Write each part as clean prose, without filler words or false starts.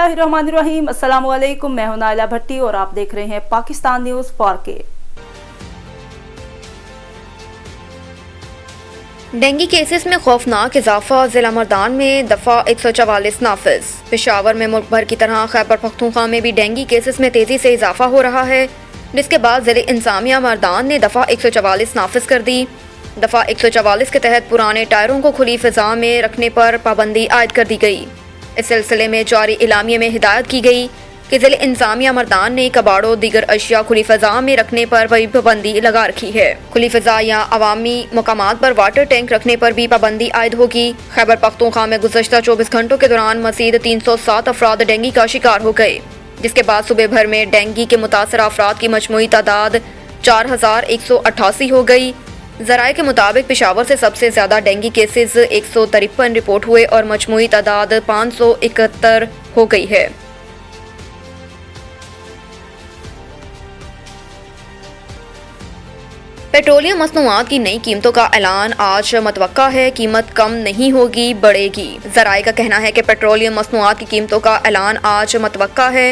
बिस्मिल्लाहिर्रहमानिर्रहीम। अस्सलाम वालेकुम। मैं हूं नाइला भट्टी और आप देख रहे हैं Pakistan news 4K। Dengue cases में खौफनाक इजाफा, जिला मर्दान में दफ़ा 144 नाफिज। पेशावर में मुल्क भर की तरह खैबर पख्तूनख्वा में भी डेंगू केसेस में तेज़ी से इजाफा हो रहा है, जिसके बाद ज़िले इंतज़ामिया मर्दान ने दफ़ा 144 नाफिज कर दी। दफ़ा 144 के तहत पुराने टायरों को खुली फ़िज़ा में रखने पर पाबंदी आयद कर दी गई। इस सिलसिले में जारी इलामिये में हिदायत की गई कि ज़िले इंतज़ामिया मर्दान ने कबाड़ों दीगर अशिया खुली फ़िज़ा में रखने पर भी पाबंदी लगा रखी है। खुली फ़िज़ा या अवामी मकामात पर वाटर टैंक रखने पर भी पाबंदी आयद होगी। खैबर पख्तूनख्वा में गुज़श्ता 24 घंटों के दौरान मज़ीद 307 अफराद डेंगू का शिकार हो गए, जिसके बाद सुबह भर में डेंगू के मुतासर अफराद की मजमूई तादाद 4188 हो गई। ज़राए के मुताबिक पेशावर से सबसे ज़्यादा डेंगू केसेस 153 रिपोर्ट हुए और मजमूई तादाद 571 हो गई है। पेट्रोलियम मसनूआत की नई कीमतों का ऐलान आज मतवक्का है। कीमत कम नहीं होगी, बढ़ेगी। ज़राए का कहना है कि पेट्रोलियम मसनूआत की कीमतों का ऐलान आज मतवक्का है।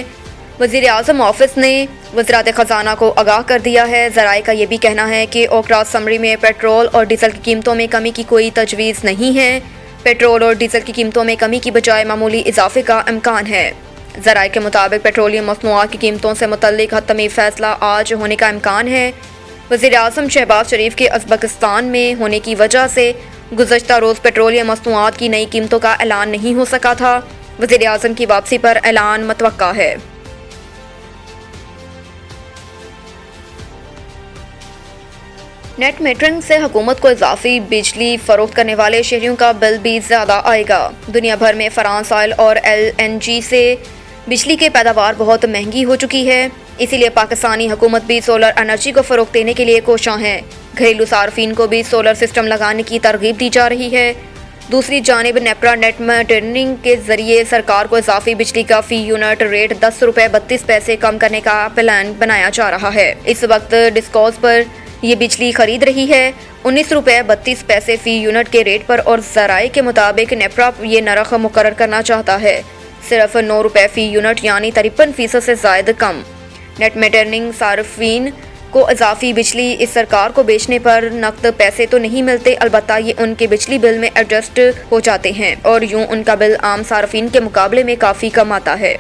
वज़ीर आज़म ऑफिस ने वज़रात ख़जाना को आगाह कर दिया है। ज़राए का ये भी कहना है कि ओकरा असम्बली में पेट्रोल और डीजल की कीमतों में कमी की कोई तजवीज़ नहीं है। पेट्रोल और डीजल की कीमतों में कमी की बजाय मामूली इजाफे का इम्कान है। ज़राए के मुताबिक पेट्रोलियम मसनूआत की कीमतों से मुतल्लिक हतमी फ़ैसला आज होने का इम्कान है। वज़ीर आज़म शहबाज शरीफ के उज़्बेकिस्तान में होने की वजह से गुज़श्ता रोज़ पेट्रोलियम मसनूआत की नई कीमतों का ऐलान नहीं हो सका था। वज़ीर आज़म की वापसी पर ऐलान मतवक्का है। नेट मीटरिंग से हुकूमत को इजाफी बिजली फरोख्त करने वाले शहरियों का बिल भी ज़्यादा आएगा। दुनिया भर में फ्रांस ऑयल और LNG से बिजली की पैदावार बहुत महंगी हो चुकी है, इसीलिए पाकिस्तानी हुकूमत भी सोलर एनर्जी को फ़रोग़ देने के लिए कोशां है। घरेलू सार्फिन को भी सोलर सिस्टम लगाने की तरगीब दी जा रही है। दूसरी जानिब नेपरा नेट मीटरिंग के ज़रिए सरकार को इजाफी बिजली का फ़ी यूनिट रेट 10 रुपये 32 पैसे कम करने का प्लान बनाया जा रहा है। इस वक्त डिस्कॉस पर ये बिजली खरीद रही है 19 रुपये 32 पैसे फ़ी यूनिट के रेट पर, और ज़राए के मुताबिक नेपरा ये नरख मुकर्रर करना चाहता है सिर्फ 9 रुपये फ़ी यूनिट, यानी 53% से ज़ायद कम। नेट मीटरिंग सार्फिन को इजाफी बिजली इस सरकार को बेचने पर नकद पैसे तो नहीं मिलते, अलबत्ता ये उनके बिजली बिल में एडजस्ट हो जाते हैं और यूँ उनका बिल आम सार्फिन के मुकाबले में काफ़ी कम आता है।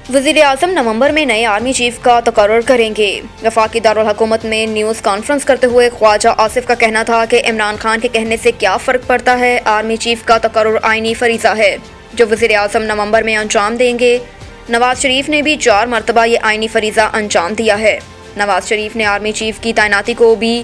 वज़ीर आज़म नवंबर में नए आर्मी चीफ का तकर्रुर करेंगे। वफाकी दारुल हुकूमत में न्यूज़ कॉन्फ्रेंस करते हुए ख्वाजा आसिफ का कहना था कि इमरान खान के कहने से क्या फ़र्क पड़ता है, आर्मी चीफ का तकर्रुर आईनी फरीज़ा है जो वज़ीर आज़म नवंबर में अंजाम देंगे। नवाज शरीफ ने भी 4 मरतबा ये आईनी फरीज़ा अंजाम दिया है। नवाज शरीफ ने आर्मी चीफ की तैनाती को भी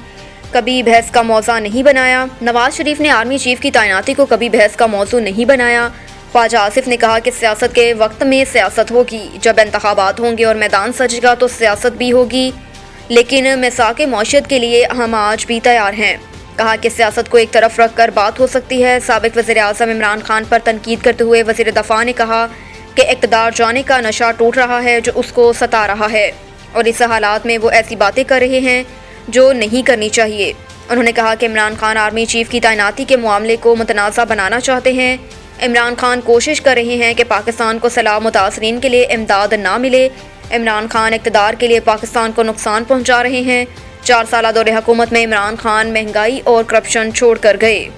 कभी बहस का मौज़ा नहीं बनाया। नवाज शरीफ ने आर्मी चीफ की तैनाती को कभी बहस का मौजू नहीं बनाया। ख्वाजा आसिफ ने कहा कि सियासत के वक्त में सियासत होगी, जब इंतखाबात होंगे और मैदान सजेगा तो सियासत भी होगी, लेकिन मिसाक़ मौशियत के लिए हम आज भी तैयार हैं। कहा कि सियासत को एक तरफ रख कर बात हो सकती है। साबिक़ वज़ीर आज़म इमरान खान पर तनकीद करते हुए वज़ीर दफ़ा ने कहा कि इक़्तिदार जाने का नशा टूट रहा है जो उसको सता रहा है, और इस हालात में वो ऐसी बातें कर रहे हैं जो नहीं करनी चाहिए। उन्होंने कहा कि इमरान खान आर्मी चीफ की तैनाती के मामले को मुतनाज़ा बनाना चाहते हैं। इमरान खान कोशिश कर रहे हैं कि पाकिस्तान को सलाह मुतासरीन के लिए इमदाद ना मिले। इमरान खान इक़्तिदार के लिए पाकिस्तान को नुकसान पहुंचा रहे हैं। 4 साल दौरे हुकूमत में इमरान खान महंगाई और करप्शन छोड़ कर गए।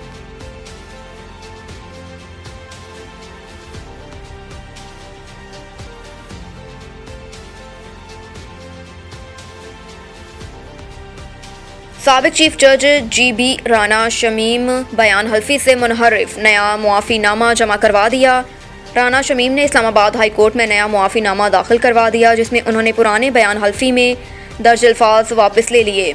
साबिक़ चीफ जज GB राना शमीम बयान हल्फी से मुनहरिफ नया मुआफ़ीनामा जमा करवा दिया। राना शमीम ने इस्लामाबाद हाई कोर्ट में नया मुआफ़ीनामा दाखिल करवा दिया, जिसमें उन्होंने पुराने बयान हल्फी में दर्ज अल्फाज वापस ले लिए।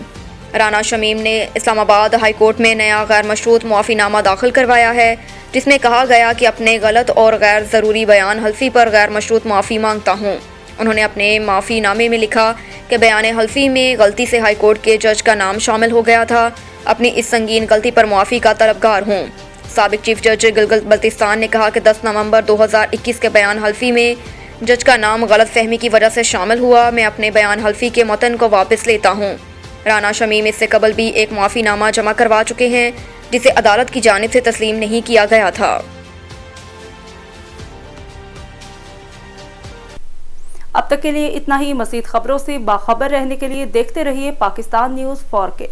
राना शमीम ने इस्लामाबाद हाई कोर्ट में नया गैर मशरूत मुआफ़ीनामा दाखिल करवाया है, जिसमें कहा गया कि अपने गलत और गैर ज़रूरी बयान हल्फी पर गैर मशरूत माफ़ी मांगता हूँ। उन्होंने अपने माफ़ीनामे में लिखा कि बयान हल्फी में गलती से हाई कोर्ट के जज का नाम शामिल हो गया था। अपनी इस संगीन गलती पर मुआफ़ी का तलबगार हूँ। साबिक़ चीफ जज गिलगित बल्तिस्तान ने कहा कि 10 नवंबर 2021 के बयान हल्फी में जज का नाम गलत फहमी की वजह से शामिल हुआ। मैं अपने बयान हल्फी के मतन को वापस लेता हूँ। رانا شمیم اس سے قبل بھی ایک معافی نامہ جمع کروا چکے ہیں جسے عدالت کی جانب سے تسلیم نہیں کیا گیا تھا۔ اب تک کے لیے اتنا ہی۔ مزید خبروں سے باخبر رہنے کے لیے دیکھتے رہیے پاکستان نیوز 4K۔